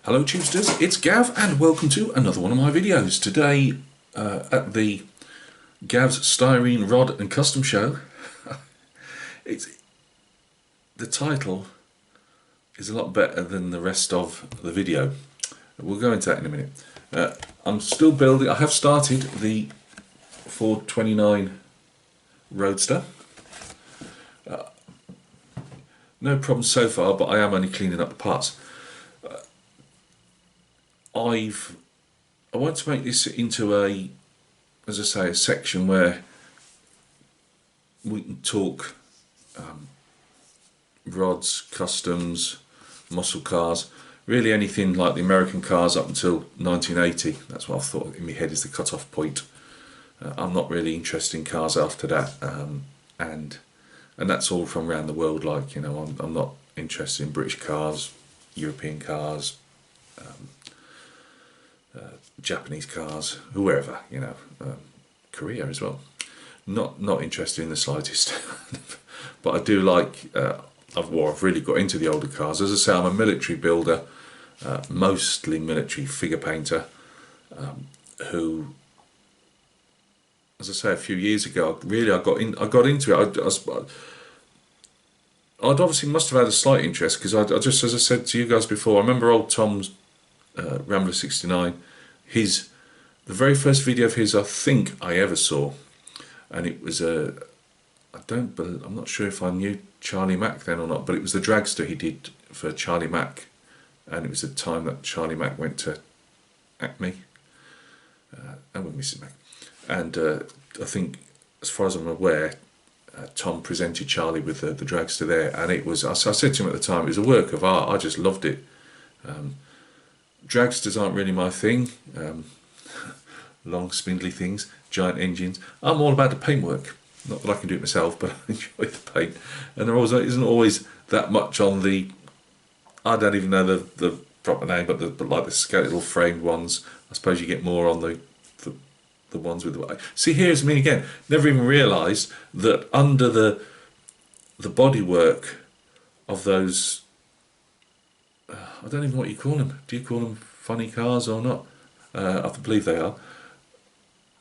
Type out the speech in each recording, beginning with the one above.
Hello Tubesters, it's Gav and welcome to another one of my videos. Today at the Gav's Styrene Rod and Custom Show. The title is a lot better than the rest of the video. We'll go into that in a minute. I'm still building, I have started the Ford 29 Roadster. No problem so far, but I am only cleaning up the parts. I want to make this into a, as I say, a section where we can talk rods, customs, muscle cars, really anything like the American cars up until 1980. That's what I thought in my head is the cut-off point. I'm not really interested in cars after that, and that's all from around the world. Like, you know, I'm not interested in British cars, European cars, Japanese cars, whoever, you know, Korea as well. Not interested in the slightest. But I do like. I've really got into the older cars. As I say, I'm a military builder, mostly military figure painter. Who, as I say, a few years ago, I got into it. I'd obviously must have had a slight interest because I just, as I said to you guys before, I remember old Tom's Rambler 69. The very first video of his I think I ever saw, and it was I'm not sure if I knew Charlie Mack then or not, but it was the dragster he did for Charlie Mack, and it was the time that Charlie Mack went to Acme and with Mrs. Mack, and I think, as far as I'm aware, Tom presented Charlie with the dragster there, and it was, I said to him at the time, it was a work of art. I just loved it. Dragsters aren't really my thing. Long spindly things, giant engines. I'm all about the paintwork. Not that I can do it myself, but I enjoy the paint. And there isn't always that much on the, I don't even know the proper name, but like the skeletal framed ones. I suppose you get more on the ones with the. See, here's me again. Never even realised that under the bodywork of those. I don't even know what you call them. Do you call them funny cars or not? I believe they are.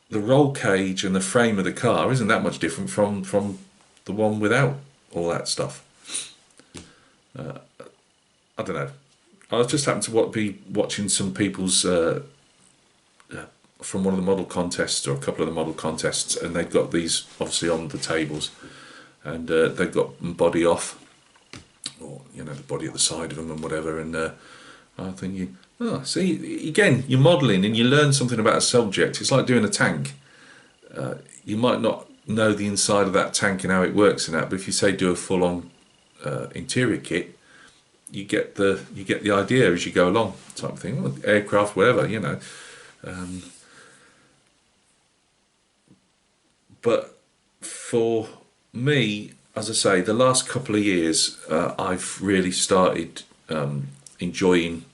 The roll cage and the frame of the car isn't that much different from the one without all that stuff. I don't know. I just happened to be watching some people's from one of the model contests, or a couple of the model contests, and they've got these obviously on the tables, and they've got body off, or, you know, the body at the side of them and whatever, and I'm thinking, oh, see, again, you're modelling and you learn something about a subject. It's like doing a tank. You might not know the inside of that tank and how it works and that, but if you say do a full-on interior kit, you get the idea as you go along, type of thing. Well, aircraft, whatever, you know. But for me, as I say, the last couple of years, I've really started enjoying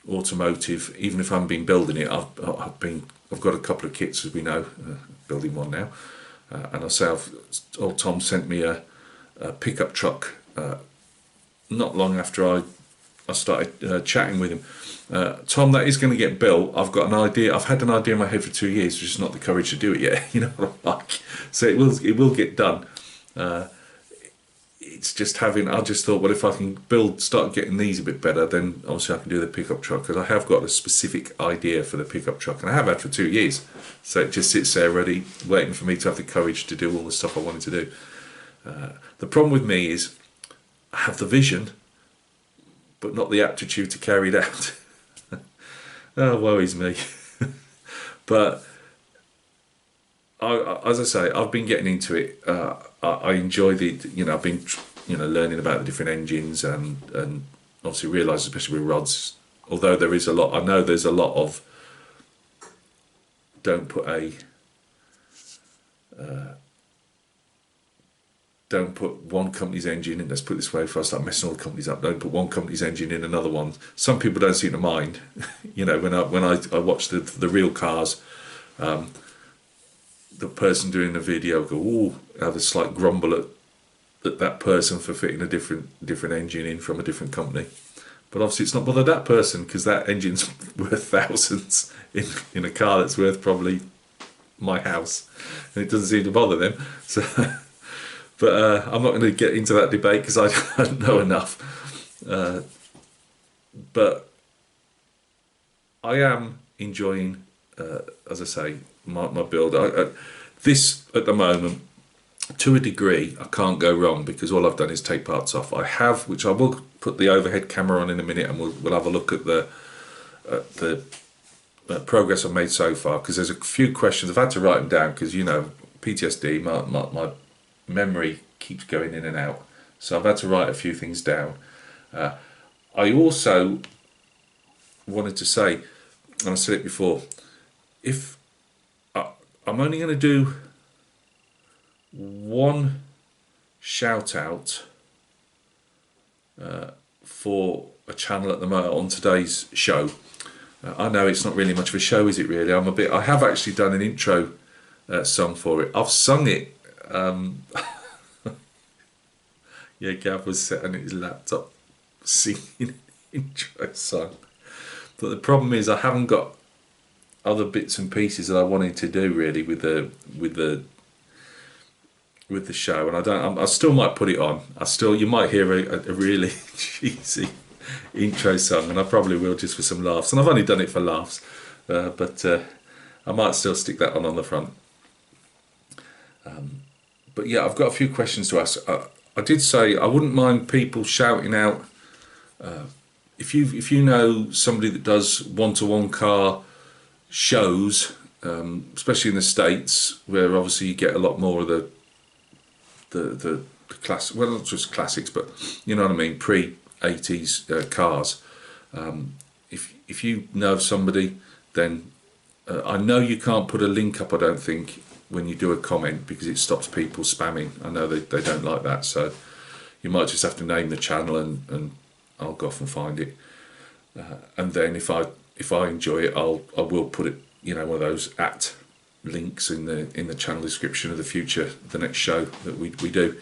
automotive. Even if I haven't been building it, I've got a couple of kits, as we know, building one now. And I say, old Tom sent me a pickup truck not long after I started chatting with him. Tom, that is going to get built. I've got an idea. I've had an idea in my head for 2 years, just not the courage to do it yet. You know what I'm like. So it will get done. It's just I just thought, well, if I can start getting these a bit better, then obviously I can do the pickup truck, because I have got a specific idea for the pickup truck, and I have had for 2 years. So it just sits there ready, waiting for me to have the courage to do all the stuff I wanted to do. The problem with me is I have the vision, but not the aptitude to carry it out. Oh, woe is me. But as I say, I've been getting into it. I enjoy I've been, learning about the different engines, and obviously realise, especially with rods, although there is a lot, I know there's a lot of don't put one company's engine in, let's put it this way, before I start messing all the companies up, don't put one company's engine in another one. Some people don't seem to mind. You know, when I watch the real cars, the person doing the video go, ooh, have a slight grumble at that person for fitting a different engine in from a different company. But obviously it's not bothered that person, because that engine's worth thousands in a car that's worth probably my house, and it doesn't seem to bother them. So, but I'm not going to get into that debate because I don't know enough. But I am enjoying, as I say, my build. This at the moment, to a degree, I can't go wrong, because all I've done is take parts off. I have, which I will put the overhead camera on in a minute, and we'll have a look at the progress I've made so far, because there's a few questions. I've had to write them down because, you know, PTSD, my memory keeps going in and out. So I've had to write a few things down. I also wanted to say, and I said it before, if I'm only going to do one shout out for a channel at the moment on today's show. I know it's not really much of a show, is it really? I have actually done an intro song for it. I've sung it. Yeah, Gav was sitting at his laptop singing an intro song. But the problem is I haven't got other bits and pieces that I wanted to do really with the show, and I still might put it on. You might hear a really cheesy intro song, and I probably will, just for some laughs. And I've only done it for laughs, but I might still stick that on the front. But yeah, I've got a few questions to ask. I did say I wouldn't mind people shouting out. If you know somebody that does one-to-one car shows, especially in the States, where obviously you get a lot more of the class, well, not just classics, but you know what I mean, pre-80s cars. If you know somebody, then I know you can't put a link up, I don't think, when you do a comment, because it stops people spamming. I know they don't like that, so you might just have to name the channel, and I'll go off and find it. And then if I enjoy it, I will put it, you know, one of those @ links in the channel description of the next show that we do.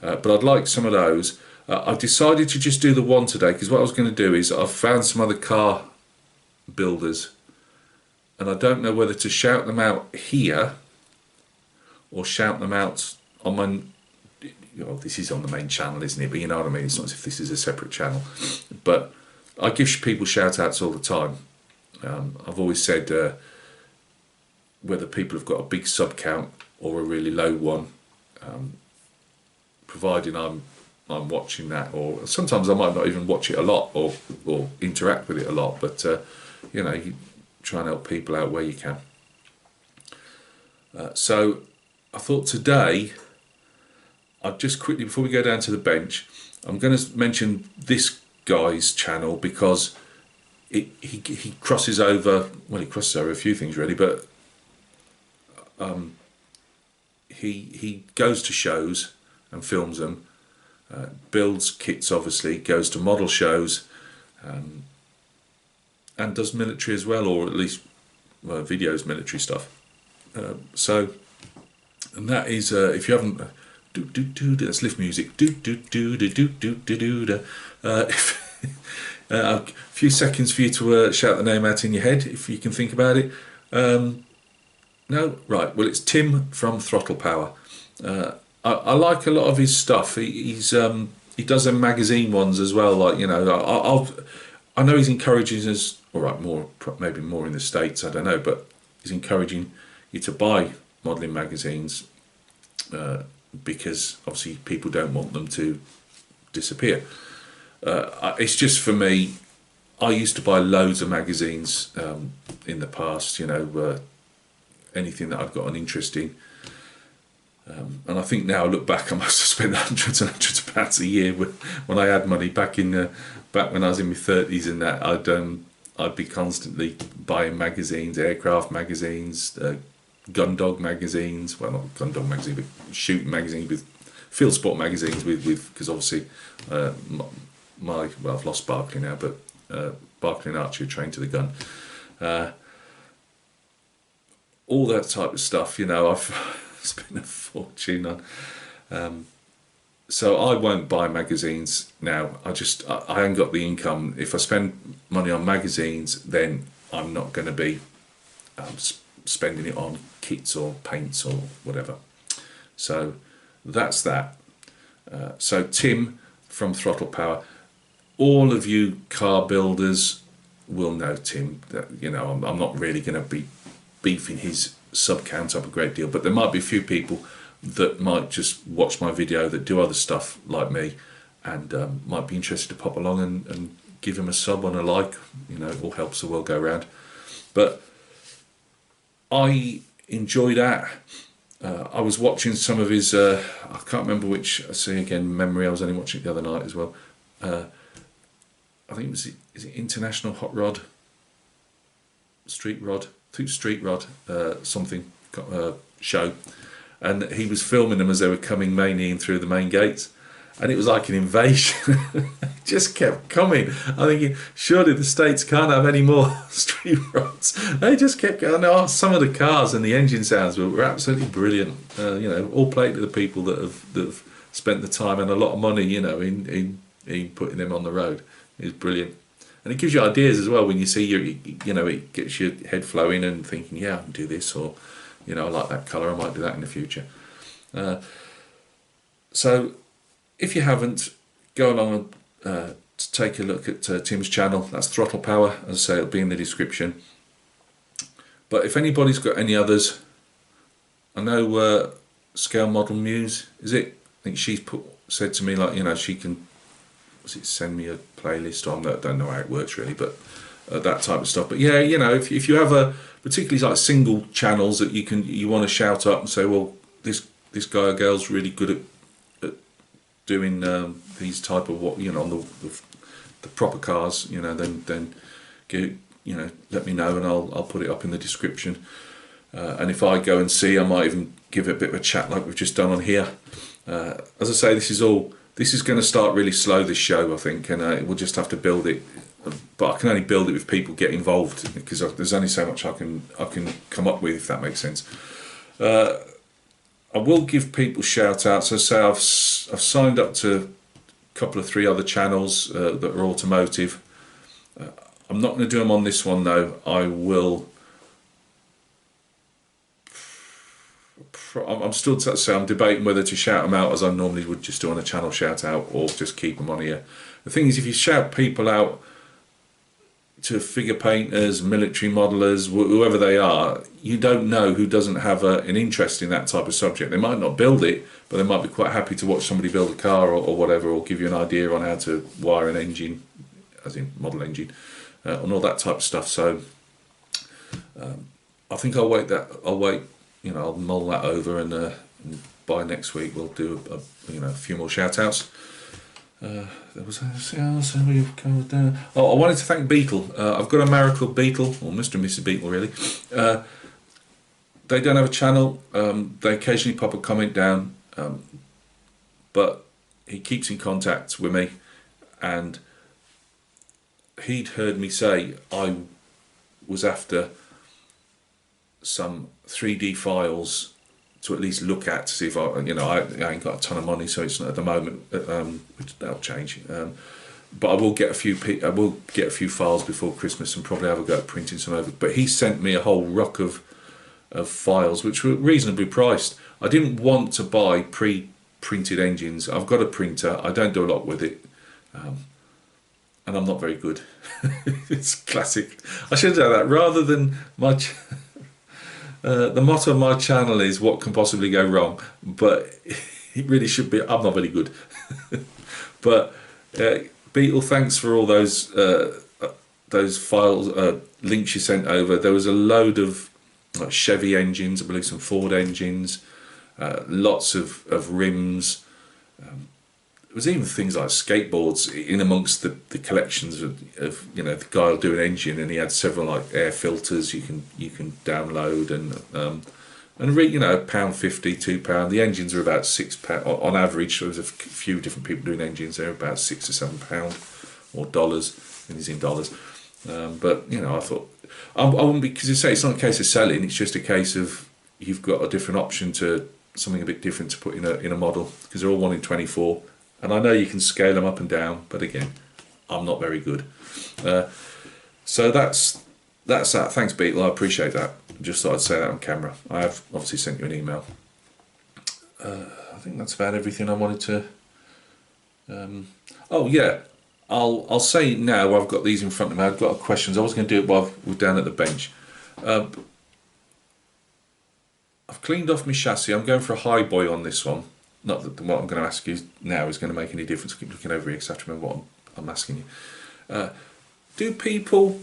But I'd like some of those. I decided to just do the one today, because what I was going to do is I've found some other car builders, and I don't know whether to shout them out here or shout them out on my, you know, this is on the main channel, isn't it? But you know what I mean, it's not as if this is a separate channel. But I give people shout outs all the time. I've always said whether people have got a big sub count or a really low one, providing I'm watching that, or sometimes I might not even watch it a lot or interact with it a lot, but you know, you try and help people out where you can. So I thought today I'd just quickly, before we go down to the bench, I'm going to mention this guy's channel, because he crosses over, well, he crosses over a few things really, but he goes to shows and films them, builds kits, obviously, goes to model shows, and does military as well, or at least videos military stuff. So, and that is, if you haven't, that's lift music. A few seconds for you to shout the name out in your head, if you can think about it. No, right. Well, it's Tim from Throttle Power. I like a lot of his stuff. He does them magazine ones as well. Like, you know, I know he's encouraging us. All right, maybe more in the States. I don't know, but he's encouraging you to buy modelling magazines, because obviously people don't want them to disappear. It's just, for me, I used to buy loads of magazines in the past, you know, anything that I've got an interest in. And I think now I look back, I must have spent hundreds and hundreds of pounds a year when I had money back when I was in my 30s, and that I'd be constantly buying magazines, aircraft magazines, gun dog magazines, well, not gun dog magazine, but shooting magazines, with field sport magazines, with because obviously I've lost Barclay now, but Barclay and Archie are trained to the gun. All that type of stuff, you know, I've spent a fortune on. So I won't buy magazines now. I haven't got the income. If I spend money on magazines, then I'm not going to be spending it on kits or paints or whatever. So that's that. So Tim from Throttle Power, all of you car builders will know Tim. That, you know, I'm not really going to be beefing his sub count up a great deal, but there might be a few people that might just watch my video that do other stuff like me, and might be interested to pop along and give him a sub and a like. You know, it all helps the world go round. But I enjoy that. I was watching some of his, I can't remember which, I see again, memory, I was only watching it the other night as well. I think it was, is it International Hot Rod? Street Rod? I think Street Rod, something, show. And he was filming them as they were coming mainly in through the main gates. And it was like an invasion. It just kept coming. I'm thinking, surely the States can't have any more street rods. They just kept going. Oh, some of the cars and the engine sounds were absolutely brilliant. You know, all play to the people that have spent the time and a lot of money, you know, in putting them on the road. It's brilliant. And it gives you ideas as well when you see you know, it gets your head flowing and thinking, yeah, I can do this, or, you know, I like that colour, I might do that in the future. So if you haven't, go along and take a look at Tim's channel. That's Throttle Power. As I say, it'll be in the description. But if anybody's got any others, I know Scale Model Muse, is it? I think she's said to me, like, you know, she can send me a playlist on that. I don't know how it works really, but that type of stuff. But yeah, you know, if you have a particularly like single channels that you want to shout up and say, well, this guy or girl's really good at doing these type of, what, you know, on the proper cars, you know, then get, you know, let me know and I'll put it up in the description. And if I go and see, I might even give it a bit of a chat like we've just done on here. As I say, this is going to start really slow, this show, I think, and we'll just have to build it. But I can only build it with people get involved, because there's only so much I can come up with, if that makes sense. I will give people shout outs. So say I've signed up to a couple of 3 other channels that are automotive. I'm not going to do them on this one though. I will. I'm still to say I'm debating whether to shout them out as I normally would just do on a channel shout out, or just keep them on here. The thing is, if you shout people out to figure painters, military modelers, whoever they are, you don't know who doesn't have an interest in that type of subject. They might not build it, but they might be quite happy to watch somebody build a car or whatever, or give you an idea on how to wire an engine, as in model engine, and all that type of stuff. So I think I'll wait, you know, I'll mull that over, and by next week we'll do a few more shout outs. There was we've covered down. Oh, I wanted to thank Beetle. I've got a marrow called Beetle, or Mr. and Mrs. Beetle really. They don't have a channel. They occasionally pop a comment down, but he keeps in contact with me, and he'd heard me say I was after some 3D files to at least look at, to see if I ain't got a ton of money, so it's not at the moment, which that'll change. But I will get a few files before Christmas, and probably have a go at printing some over. But he sent me a whole ruck of files, which were reasonably priced. I didn't want to buy pre-printed engines. I've got a printer. I don't do a lot with it, and I'm not very good. It's classic. I should say that rather than much. The motto of my channel is what can possibly go wrong, but it really should be I'm not very good. But Beetle, thanks for all those files, links you sent over. There was a load of like Chevy engines, I believe some Ford engines, lots of rims. There was even things like skateboards in amongst the collections of you know, the guy will do an engine, and he had several like air filters you can download, and you know, £1.50, £2. The engines are about £6 on average. So there's a few different people doing engines. They're about £6 or £7 or dollars, and it's in dollars. But you know, I thought I wouldn't be, because you say it's not a case of selling. It's just a case of you've got a different option to something a bit different to put in a model, because they're all 1 in 24, and I know you can scale them up and down, but again, I'm not very good. So that's that. Thanks, Beetle. I appreciate that. Just thought I'd say that on camera. I have obviously sent you an email. I think that's about everything I wanted to. Oh yeah, I'll say now. I've got these in front of me. I've got questions. I was going to do it while we're down at the bench. I've cleaned off my chassis. I'm going for a high boy on this one. Not that what I'm going to ask you now is going to make any difference. I keep looking over here because I have to remember what I'm asking you. Do people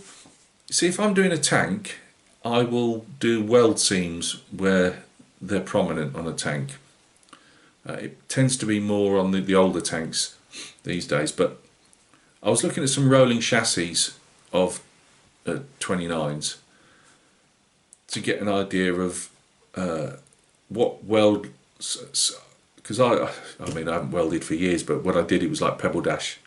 see, if I'm doing a tank, I will do weld seams where they're prominent on a tank. It tends to be more on the older tanks these days, but I was looking at some rolling chassis of 29s to get an idea of what weld, because I mean I haven't welded for years, but what I did, it was like pebble dash.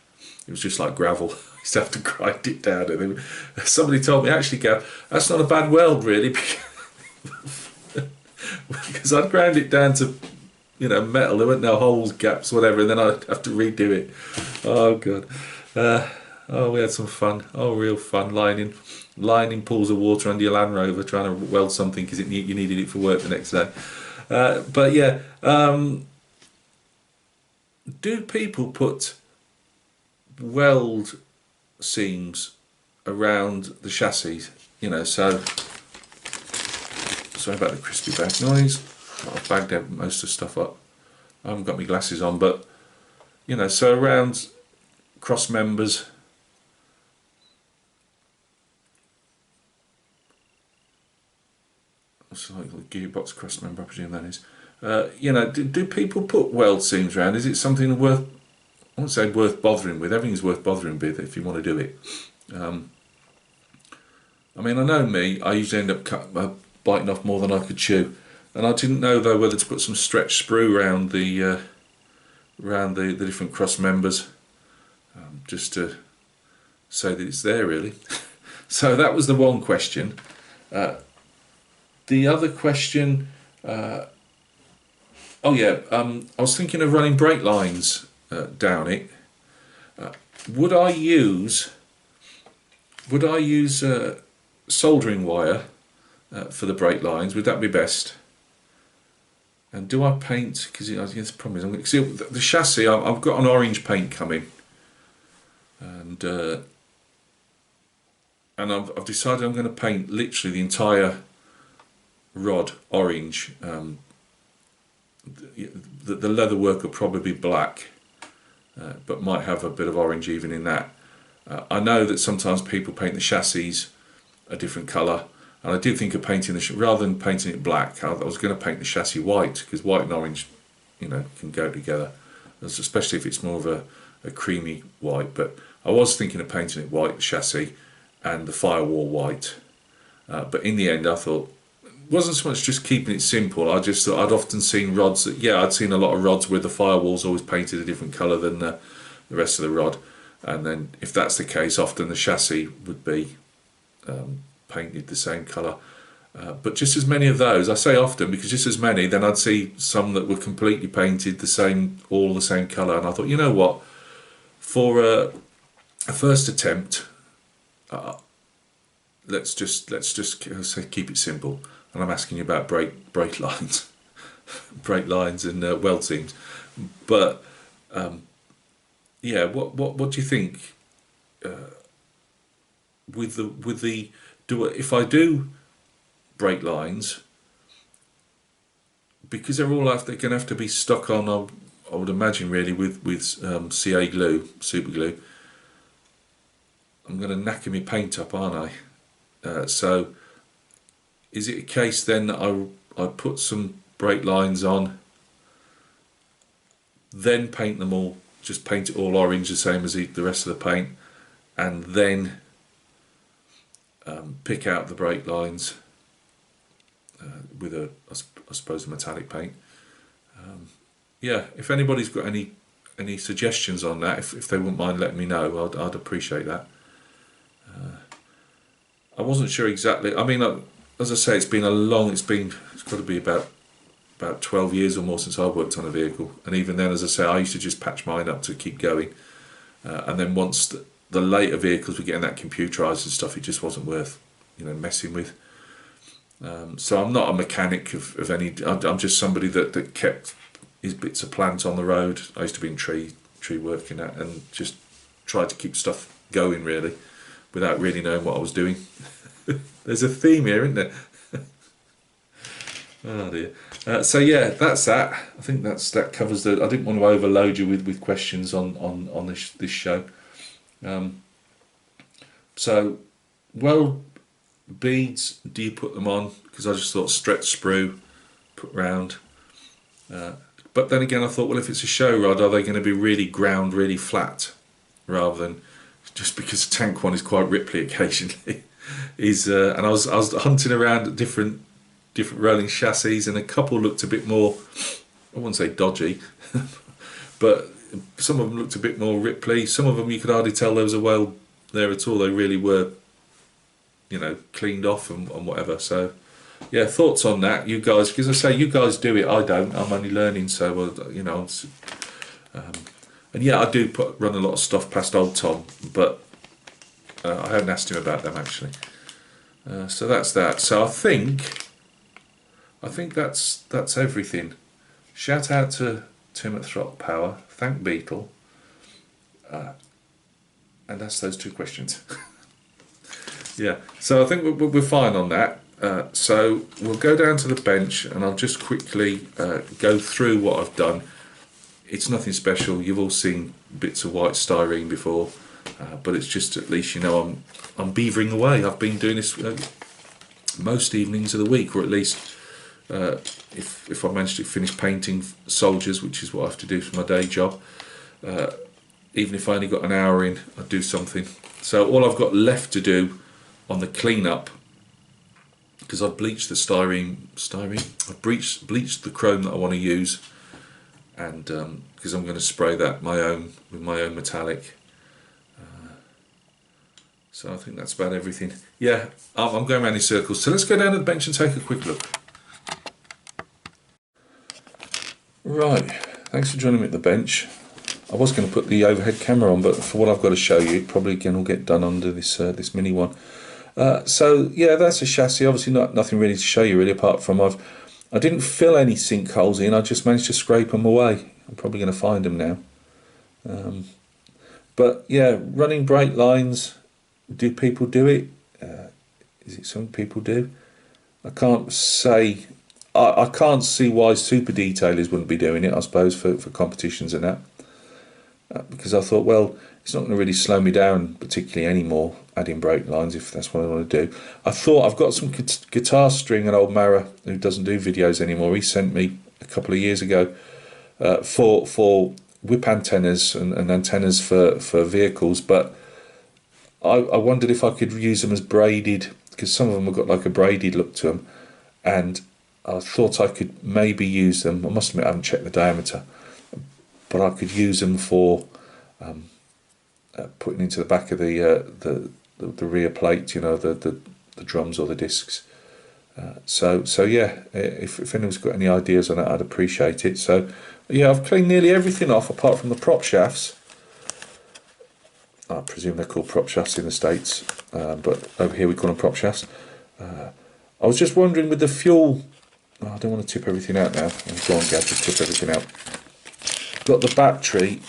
It was just like gravel. I used to have to grind it down, and then somebody told me, actually, Gav, that's not a bad weld really, because I'd ground it down to, you know, metal. There weren't no holes, gaps, whatever, and then I'd have to redo it. Oh god. Oh, we had some fun. Oh, real fun, lining pools of water under your Land Rover trying to weld something because you needed it for work the next day. But yeah, do people put weld seams around the chassis? You know, so sorry about the crispy bag noise. I've bagged most of the stuff up. I haven't got my glasses on, but you know, so around cross members. It's like a gearbox cross member, I presume that is. You know, do people put weld seams around? Is it something worth, I won't say worth bothering with, everything's worth bothering with if you want to do it. I mean, I know me, I usually end up biting off more than I could chew. And I didn't know though whether to put some stretch sprue around the different cross members, just to say that it's there really. So that was the one question. The other question, oh yeah, I was thinking of running brake lines down it. Would I use soldering wire for the brake lines? Would that be best? And do I paint? Because the problem is, I'm going to see the chassis. I've got an orange paint coming, and I've decided I'm going to paint literally the entire rod orange. The leather work will probably be black, but might have a bit of orange even in that. I know that sometimes people paint the chassis a different colour, and I did think of painting rather than painting it black. I was going to paint the chassis white, because white and orange, you know, can go together, especially if it's more of a creamy white. But I was thinking of painting it white, the chassis, and the firewall white. But in the end, I thought, wasn't so much just keeping it simple. I just thought I'd often seen rods that, yeah, I'd seen a lot of rods where the firewall's always painted a different colour than the rest of the rod, and then if that's the case, often the chassis would be painted the same colour. But just as many of those, I say often because just as many, then I'd see some that were completely painted the same, all the same colour, and I thought, you know what, for a first attempt, let's just say keep it simple. And I'm asking you about brake lines, brake lines and weld seams. But yeah, what do you think? If I do brake lines, because they're all they're going to have to be stuck on. I would imagine really with CA glue, super glue. I'm going to knacker my paint up, aren't I? So. Is it a case then that I put some brake lines on, then paint them all, just paint it all orange the same as the rest of the paint, and then pick out the brake lines with I suppose a metallic paint. Yeah, if anybody's got any suggestions on that, if they wouldn't mind letting me know, I'd appreciate that. I wasn't sure exactly. I mean, as I say, it's got to be about about 12 years or more since I worked on a vehicle, and even then, as I say, I used to just patch mine up to keep going, and then once the later vehicles were getting that computerised and stuff, it just wasn't worth, you know, messing with. So I'm not a mechanic of any. I'm just somebody that kept his bits of plant on the road. I used to be in tree work in that, and just tried to keep stuff going really, without really knowing what I was doing. There's a theme here, isn't there? Oh dear. So yeah, that's that. I think that covers the. I didn't want to overload you with questions on this show. So, weld beads, do you put them on? Because I just thought stretch sprue, put round. But then again, I thought, well, if it's a show rod, are they going to be really ground, really flat, rather than just because the tank one is quite ripply occasionally. And I was hunting around at different rolling chassis, and a couple looked a bit more, I wouldn't say dodgy, but some of them looked a bit more ripply. Some of them you could hardly tell there was a weld there at all. They really were, you know, cleaned off and whatever. So yeah, thoughts on that, you guys? Because I say you guys do it, I don't. I'm only learning, so you know. And yeah, I do run a lot of stuff past old Tom, but I haven't asked him about them actually. So that's that. So I think that's everything. Shout out to Tim at Throttle Power. Thank Beetle. And that's those two questions. Yeah. So I think we're fine on that. So we'll go down to the bench, and I'll just quickly go through what I've done. It's nothing special. You've all seen bits of white styrene before, but it's just, at least you know I'm beavering away. I've been doing this most evenings of the week, or at least if I manage to finish painting soldiers, which is what I have to do for my day job. Even if I only got an hour in, I'd do something. So all I've got left to do on the cleanup, because I've bleached the styrene. I've bleached the chrome that I want to use, and because I'm going to spray that with my own metallic. So I think that's about everything. Yeah, I'm going around in circles. So let's go down to the bench and take a quick look. Right, thanks for joining me at the bench. I was going to put the overhead camera on, but for what I've got to show you, probably again will get done under this this mini one. So yeah, that's a chassis. Obviously, nothing really to show you really, apart from I didn't fill any sinkholes in. I just managed to scrape them away. I'm probably going to find them now. But yeah, running brake lines. Do people do it? Is it something people do? I can't say. I can't see why super detailers wouldn't be doing it. I suppose for competitions and that. Because I thought, well, it's not going to really slow me down particularly anymore, adding brake lines, if that's what I want to do. I thought, I've got some guitar string, an old Mara who doesn't do videos anymore. He sent me a couple of years ago for whip antennas and antennas for vehicles, but I wondered if I could use them as braided, because some of them have got like a braided look to them, and I thought I could maybe use them. I must admit I haven't checked the diameter, but I could use them for putting into the back of the rear plate, you know, the drums or the discs. So yeah, if anyone's got any ideas on that, I'd appreciate it. So yeah, I've cleaned nearly everything off apart from the prop shafts. I presume they're called prop shafts in the States, but over here we call them prop shafts. I was just wondering with the fuel. Oh, I don't want to tip everything out now. Go on, Gab, just tip everything out. Got the battery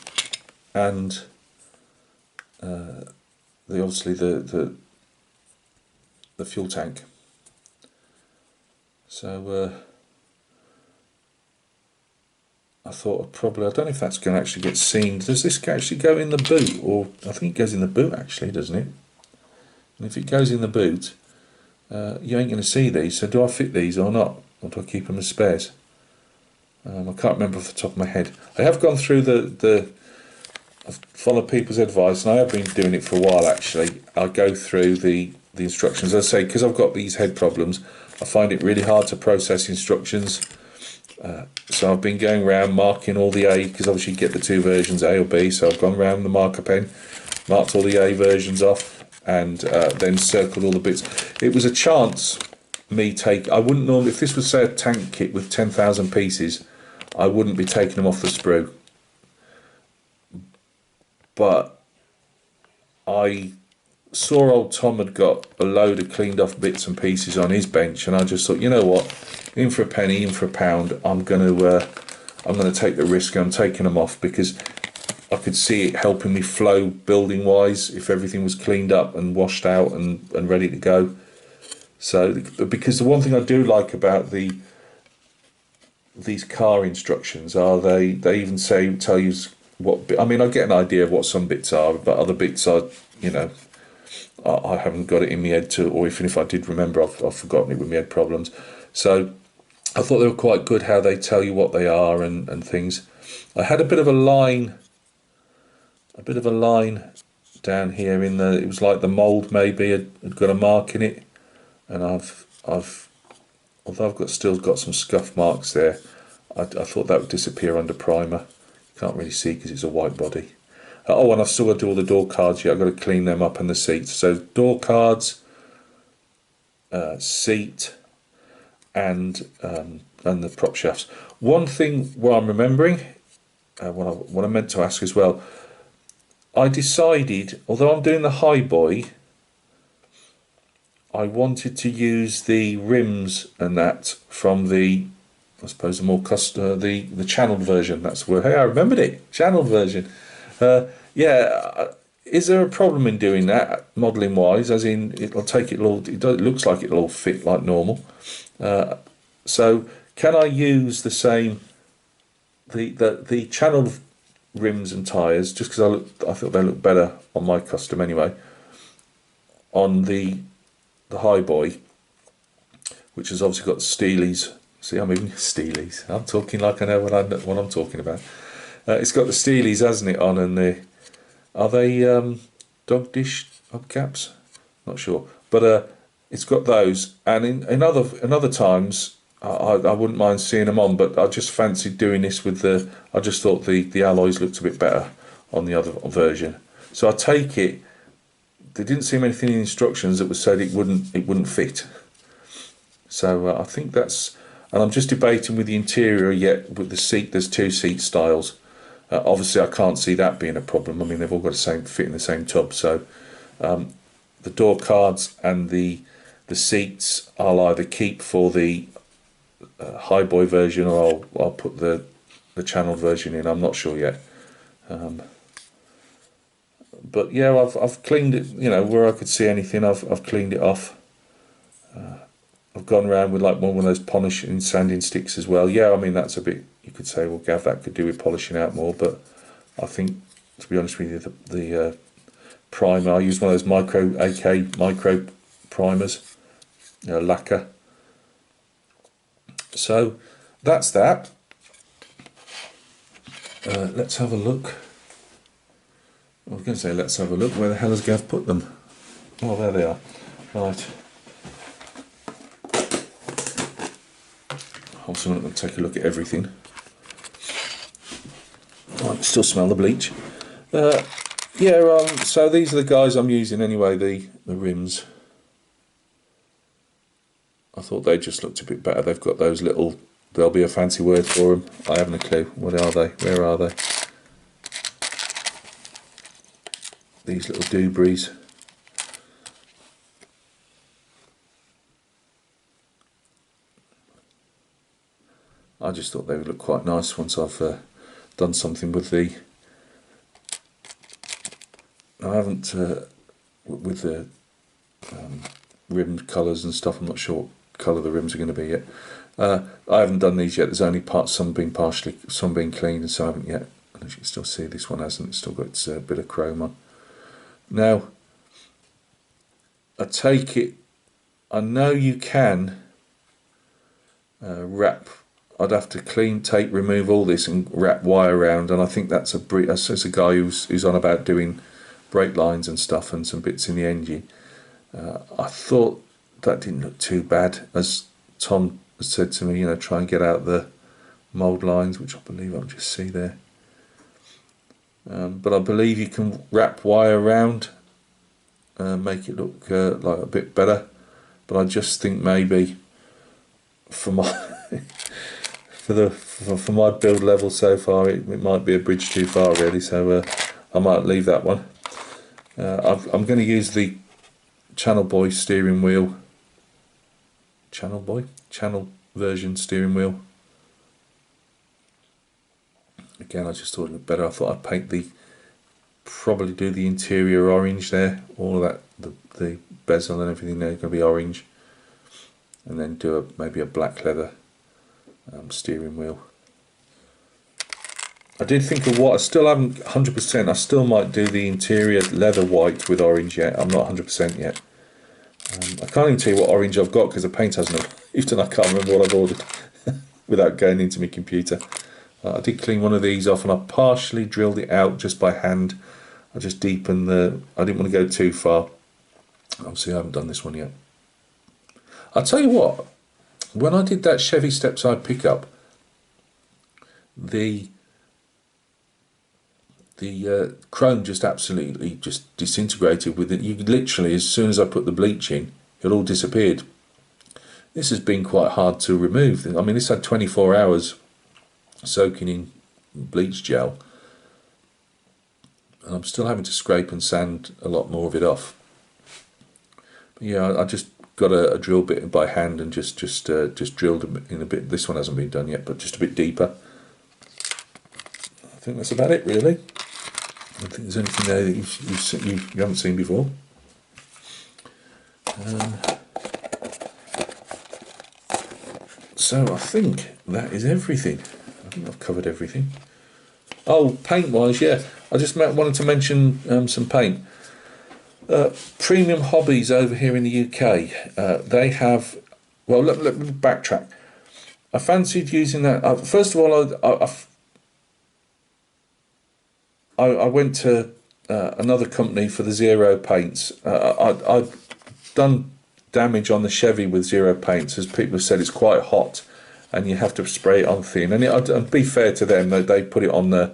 and obviously the fuel tank. So I thought I don't know if that's going to actually get seen. Does this actually go in the boot? Or I think it goes in the boot actually, doesn't it? And if it goes in the boot, you ain't going to see these. So do I fit these or not? Or do I keep them as spares? I can't remember off the top of my head. I have gone through I've followed people's advice, and I have been doing it for a while actually. I go through the instructions. As I say, because I've got these head problems, I find it really hard to process instructions. So I've been going around marking all the A, because obviously you get the two versions, A or B, so I've gone around with the marker pen, marked all the A versions off, and then circled all the bits. It was a chance I wouldn't normally, if this was say a tank kit with 10,000 pieces, I wouldn't be taking them off the sprue. But I saw old Tom had got a load of cleaned off bits and pieces on his bench, and I just thought, you know what, in for a penny, in for a pound, I'm gonna take the risk. I'm taking them off because I could see it helping me flow building wise if everything was cleaned up and washed out and ready to go. So, because the one thing I do like about these car instructions are they even tell you what. I mean, I get an idea of what some bits are, but other bits are, you know, I haven't got it in my head to, or even if I did remember, I've forgotten it with my head problems. So I thought they were quite good how they tell you what they are and things. I had a bit of a line down here in the, it was like the mould maybe had got a mark in it, and although I've still got some scuff marks there, I thought that would disappear under primer. You can't really see because it's a white body. Oh, and I've still got to do all the door cards yet. I've got to clean them up and the seats. So door cards, seat, and the prop shafts. One thing where I'm remembering, what I meant to ask as well, I decided, although I'm doing the high boy, I wanted to use the rims and that from the, I suppose, the more the channeled version. That's where, hey, I remembered it, channeled version. Yeah, is there a problem in doing that modelling wise? As in, it looks like it'll all fit like normal. So can I use the same the channeled rims and tyres, just because I thought they look better on my custom anyway, on the high boy, which has obviously got Steelies. See, I'm even Steelies. I'm talking like I know what I'm talking about. It's got the Steelies, hasn't it, on, and are they dog dish hubcaps? Not sure, but it's got those. And in other times, I wouldn't mind seeing them on, but I just fancied doing this with the. I just thought the alloys looked a bit better on the other version. So I take it. There didn't seem anything in the instructions that was said it wouldn't fit. So I think that's, and I'm just debating with the interior yet with the seat. There's two seat styles. Obviously, I can't see that being a problem. I mean, they've all got the same fit in the same tub. So the door cards and the seats I'll either keep for the high boy version, or I'll put the channel version in. I'm not sure yet. But yeah, I've cleaned it. You know, where I could see anything, I've cleaned it off. I've gone around with like one of those polishing sanding sticks as well. Yeah, I mean that's a bit. You could say, well, Gav, that could do with polishing out more. But I think, to be honest with you, the primer, I use one of those micro primers, lacquer. So that's that. Let's have a look. I was going to say let's have a look. Where the hell has Gav put them? Oh, there they are. Right. Also, I'm going to take a look at everything. I can still smell the bleach. So these are the guys I'm using anyway, the rims. I thought they just looked a bit better. They've got those little, there'll be a fancy word for them. I haven't a clue. What are they? Where are they? These little doobries. I just thought they would look quite nice once I've done something with the. I haven't with the rim colours and stuff. I'm not sure what colour the rims are going to be yet. I haven't done these yet. There's only some being cleaned and some haven't yet. And as you can still see, this one hasn't. It's still got its bit of chrome on. Now, I take it. I know you can wrap. I'd have to clean, tape, remove all this and wrap wire around, and I think that's a guy who's on about doing brake lines and stuff and some bits in the engine. I thought that didn't look too bad, as Tom has said to me, try and get out the mould lines, which I believe I'll just see there. But I believe you can wrap wire around, make it look like a bit better. but I just think maybe for my for my build level so far, it might be a bridge too far really. So I might leave that one. I'm going to use the Channel steering wheel. Channel version steering wheel. Again, I just thought it looked better. I thought I'd paint probably do the interior orange there. All of that, the bezel and everything there is going to be orange. And then do maybe a black leather steering wheel. I did think of what, I still haven't 100%, I still might do the interior leather white with orange yet. I'm not 100% yet. I can't even tell you what orange I've got because the paint hasn't arrived and I can't remember what I've ordered without going into my computer. I did clean one of these off and I partially drilled it out just by hand. I just deepened I didn't want to go too far. Obviously I haven't done this one yet. I'll tell you what, when I did that Chevy step-side pickup, the chrome just absolutely just disintegrated with it. You literally, as soon as I put the bleach in, it all disappeared. This has been quite hard to remove. I mean, this had 24 hours soaking in bleach gel, and I'm still having to scrape and sand a lot more of it off. But yeah, I just got a drill bit by hand and just drilled in a bit. This one hasn't been done yet, but just a bit deeper. I think that's about it really. I don't think there's anything there that you haven't seen before. So I think that is everything. I think I've covered everything. Oh, paint wise, yeah, I just wanted to mention some paint. Premium Hobbies over here in the UK, they have, well, let me backtrack. I fancied using that. First of all, I went to another company for the zero paints. I'd done damage on the Chevy with zero paints, as people have said it's quite hot and you have to spray it on thin. And I'd be fair to them, they put it on the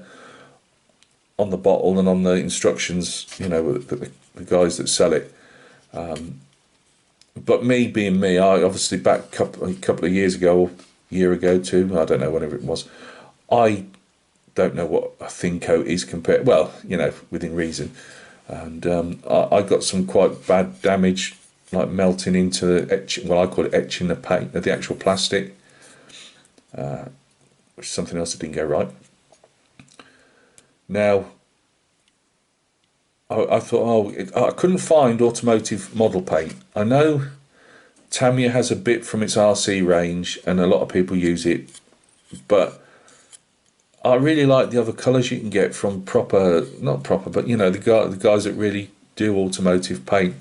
bottle and on the instructions, you know, the guys that sell it. But me being me, I obviously back a couple of years ago, or year ago too, I don't know, whenever it was, I don't know what a thin coat is compared, well, you know, within reason. And I got some quite bad damage, like melting into the etching, well, I call it etching the paint, the actual plastic, which is something else that didn't go right. Now, I thought, I couldn't find automotive model paint. I know Tamiya has a bit from its RC range, and a lot of people use it, but I really like the other colours you can get from not proper, but you know, the guys that really do automotive paint.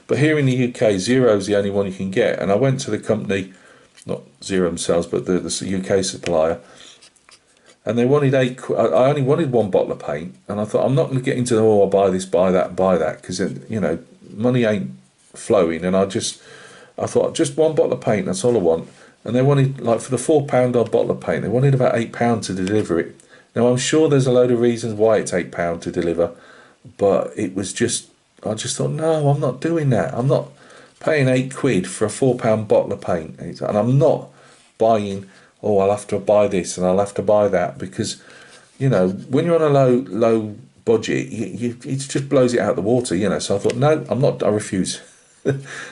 But here in the UK, Zero's the only one you can get. And I went to the company, not Zero themselves, but the UK supplier, and they wanted I only wanted one bottle of paint, and I thought, I'm not going to get into I'll buy this, buy that, because you know, money ain't flowing. And I thought, just one bottle of paint, that's all I want. And they wanted, like, for the £4 odd bottle of paint, they wanted about £8 to deliver it. Now, I'm sure there's a load of reasons why it's £8 to deliver, but it was just, I just thought, no, I'm not doing that. I'm not paying £8 for a £4 bottle of paint. And I'm not buying, I'll have to buy this and I'll have to buy that, because, you know, when you're on a low budget, it just blows it out of the water, you know. So I thought, no, I'm not, I refuse.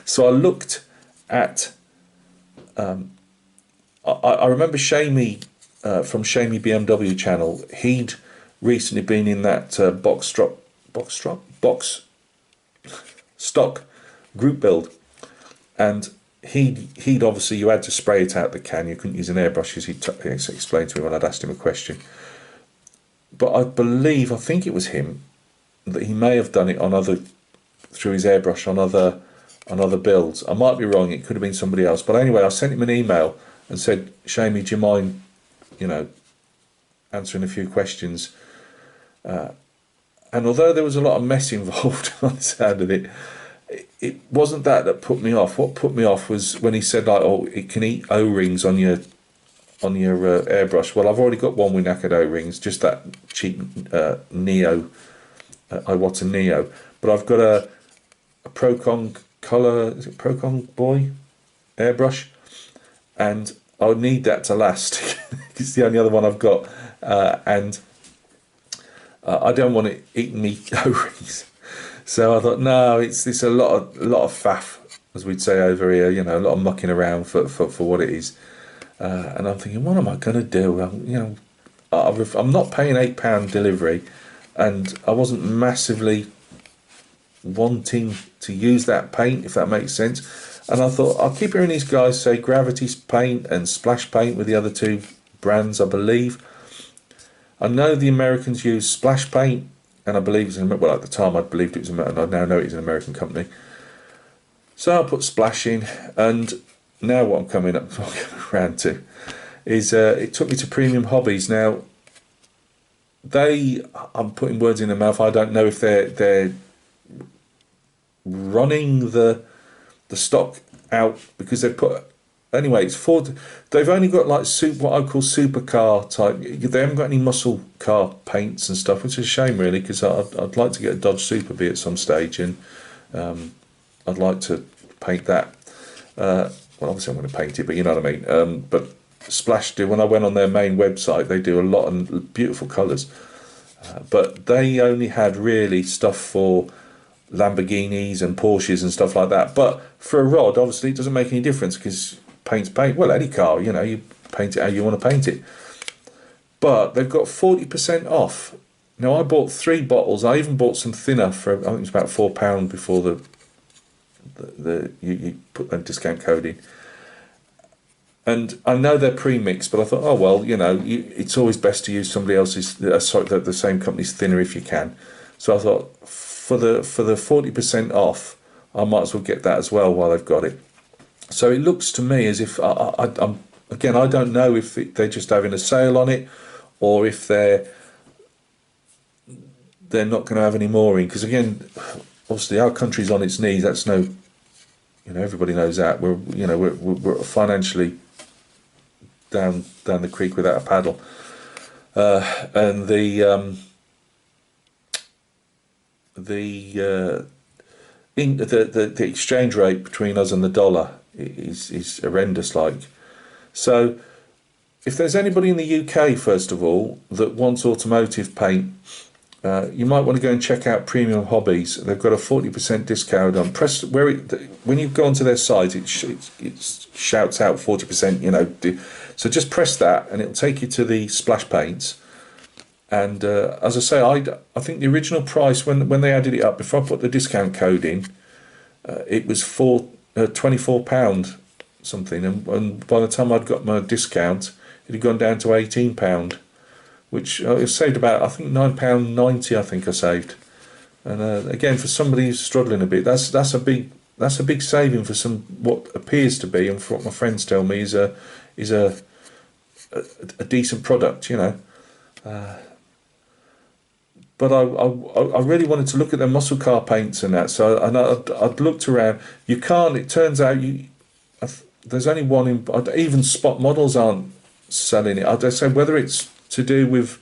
So I looked at, I remember Shamey from Shamey BMW channel. He'd recently been in that box stock group build, and he'd obviously, you had to spray it out the can. You couldn't use an airbrush, as he explained to me when I'd asked him a question. But I think it was him that he may have done it through his airbrush on other builds. I might be wrong, it could have been somebody else. But anyway, I sent him an email and said, Shamey, do you mind, you know, answering a few questions? And although there was a lot of mess involved on the sound of it, it wasn't that put me off. What put me off was when he said, like, it can eat O-rings on your airbrush. Well, I've already got one with knackered O-rings, just that cheap Neo, Iwata Neo. But I've got a Procon Colour, is it Procon Boy airbrush, and I would need that to last. It's the only other one I've got, and I don't want it eating me O-rings. So I thought, no, it's a lot of faff, as we'd say over here. You know, a lot of mucking around for what it is. And I'm thinking, what am I going to do? I'm not paying £8 delivery, and I wasn't massively wanting to use that paint, if that makes sense. And I thought, I'll keep hearing these guys say Gravity Paint and Splash Paint with the other two brands, I believe. I know the Americans use Splash Paint, and I believe well, at the time I believed it was American. I now know it's an American company. So I put Splash in, and now what I'm coming around to is it took me to Premium Hobbies. Now, I'm putting words in their mouth. I don't know if they're running the stock out, because they've put, anyway, it's Ford. They've only got like what I call supercar type. They haven't got any muscle car paints and stuff, which is a shame really, because I'd like to get a Dodge Super Bee at some stage, and I'd like to paint that. Well, obviously I'm going to paint it, but you know what I mean. But Splash do, when I went on their main website, they do a lot of beautiful colours. But they only had really stuff for Lamborghinis and Porsches and stuff like that. But for a rod, obviously it doesn't make any difference, because paint's paint. Well, any car, you know, you paint it how you want to paint it. But they've got 40% off. Now, I bought 3 bottles. I even bought some thinner for, I think it was about £4 before you put a discount code in. And I know they're pre-mixed, but I thought, oh well, you know, it's always best to use somebody else's, the same company's thinner if you can. So I thought, for the 40% off, I might as well get that as well while I've got it. So it looks to me as if I'm again, I don't know if they're just having a sale on it, or if they're not going to have any more in. Because again, obviously our country's on its knees. That's no, you know, everybody knows that. We're financially down the creek without a paddle, and the exchange rate between us and the dollar is horrendous. Like, so if there's anybody in the UK, first of all, that wants automotive paint, you might want to go and check out Premium Hobbies. They've got a 40% discount on. Press when you go onto their site, it shouts out 40%. You know, so just press that, and it'll take you to the splash paints. And as I say, I think the original price when they added it up, before I put the discount code in, it was £24 something, and by the time I'd got my discount, it had gone down to £18, which it saved about, I think, £9.90. I think I saved, and again, for somebody who's struggling a bit, that's a big saving for some what appears to be, and for what my friends tell me, is a decent product, you know. But I really wanted to look at their muscle car paints and that. So I'd looked around. You can't. It turns out there's only one in. Even Spot Models aren't selling it. I say whether it's to do with.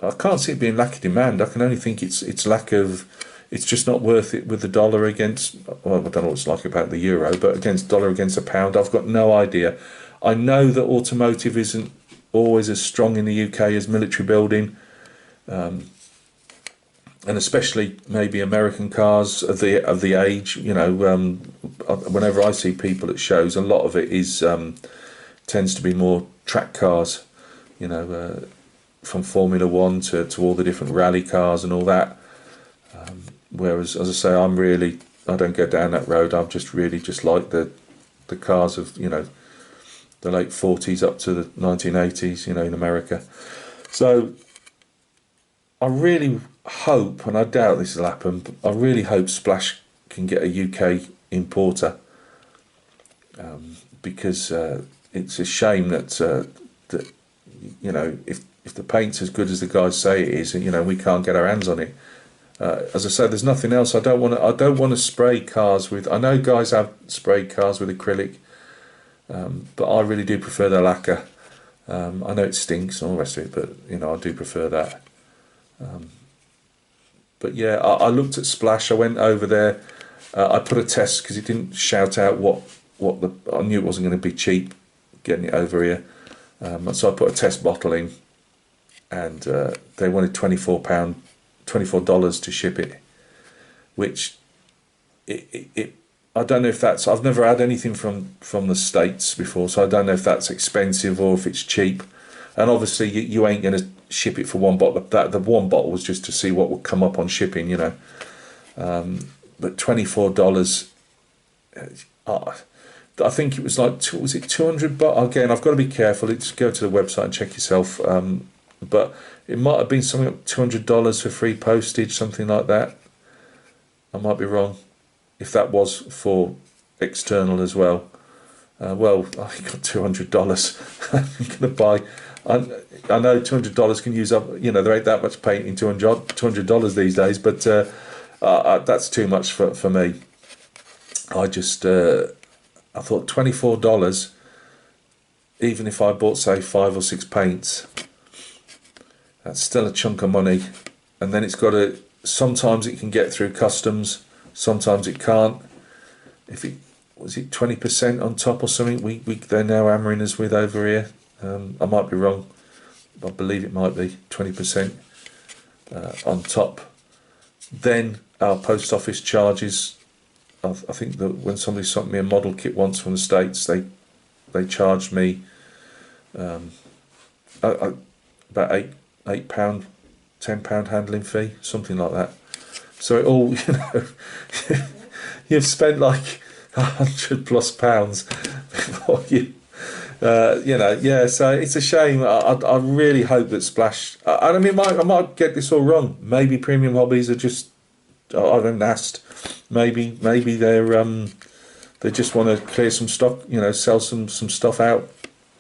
I can't see it being lack of demand. I can only think it's lack of. It's just not worth it with the dollar against. Well, I don't know what it's like about the euro, but against dollar against a pound, I've got no idea. I know that automotive isn't always as strong in the UK as military building. And especially maybe American cars of the age, you know. Whenever I see people at shows, a lot of it is tends to be more track cars, you know, from Formula One to all the different rally cars and all that. Whereas, as I say, I don't go down that road. I'm just really just like the cars of, you know, the late 40s up to the 1980s, you know, in America. So I really hope, and I doubt this will happen, but I really hope Splash can get a UK importer, because it's a shame that you know, if the paint's as good as the guys say it is, you know, we can't get our hands on it. As I say, there's nothing else. I don't want to spray cars with. I know guys have sprayed cars with acrylic, but I really do prefer the lacquer. I know it stinks and all the rest of it, but you know, I do prefer that. But yeah, I looked at Splash. I went over there, I put a test because it didn't shout out what the, I knew it wasn't going to be cheap getting it over here. So I put a test bottle in, and they wanted $24 to ship it, which I don't know if that's, I've never had anything from the States before, so I don't know if that's expensive or if it's cheap. And obviously you ain't going to ship it for one bottle. The one bottle was just to see what would come up on shipping, you know. But $24, I think it was like, was it 200? But again, I've got to be careful. Just go to the website and check yourself. But it might have been something like $200 for free postage, something like that. I might be wrong. If that was for external as well. Well, I got $200. I'm going to buy. I know $200 can use up. You know, there ain't that much paint in $200 these days, but that's too much for me. I just I thought $24. Even if I bought, say, 5 or 6 paints, that's still a chunk of money. And then it's got to. Sometimes it can get through customs. Sometimes it can't. If it was it 20% on top or something, they're now hammering us with over here. I might be wrong. I believe it might be 20% on top. Then our post office charges. I think that when somebody sent me a model kit once from the States, they charged me about £8, £10 handling fee, something like that. So it all, you know, you've spent like £100+ before you, you know, yeah. So it's a shame. I really hope that Splash. I mean, I might get this all wrong. Maybe Premium Hobbies are just. I haven't asked. Maybe they just want to clear some stock. You know, sell some stuff out.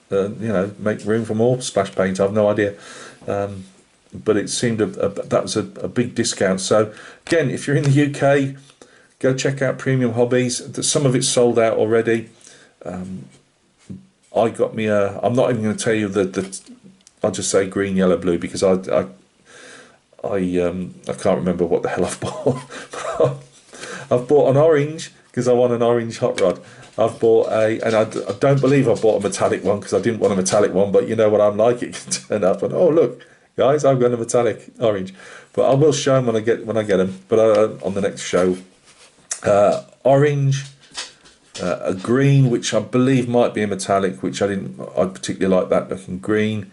You know, make room for more splash paint. I've no idea. But it seemed that was a big discount. So again, if you're in the UK, go check out Premium Hobbies. Some of it's sold out already. I got me a. I'm not even going to tell you the. I'll just say green, yellow, blue because I can't remember what the hell I've bought. I've bought an orange because I want an orange hot rod. I've bought and I don't believe I bought a metallic one because I didn't want a metallic one. But you know what I'm like, it can turn up and oh look. Guys, I've got a metallic orange, but I will show them when I get them. But on the next show, orange, a green, which I believe might be a metallic, which I particularly like that looking green,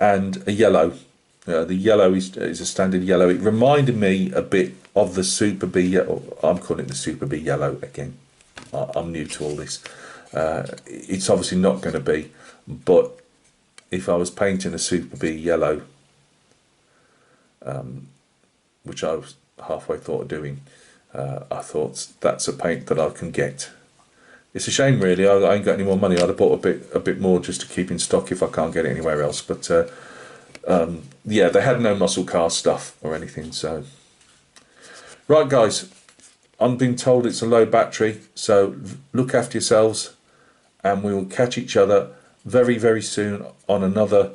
and a yellow. The yellow is a standard yellow. It reminded me a bit of the Super B yellow. I'm calling it the Super B yellow again. I'm new to all this. It's obviously not going to be, but if I was painting a Super B yellow. Which I was halfway thought of doing, I thought that's a paint that I can get. It's a shame really, I ain't got any more money. I'd have bought a bit more just to keep in stock if I can't get it anywhere else. But yeah, they had no muscle car stuff or anything. So right guys, I'm being told it's a low battery, so look after yourselves and we will catch each other very, very soon on another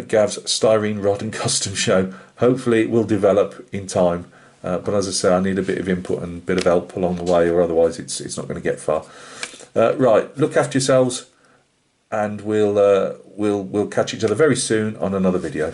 Gav's Styrene Rod and Custom show. Hopefully it will develop in time, but as I say, I need a bit of input and a bit of help along the way, or otherwise it's not going to get far. Right, look after yourselves, and we'll catch each other very soon on another video.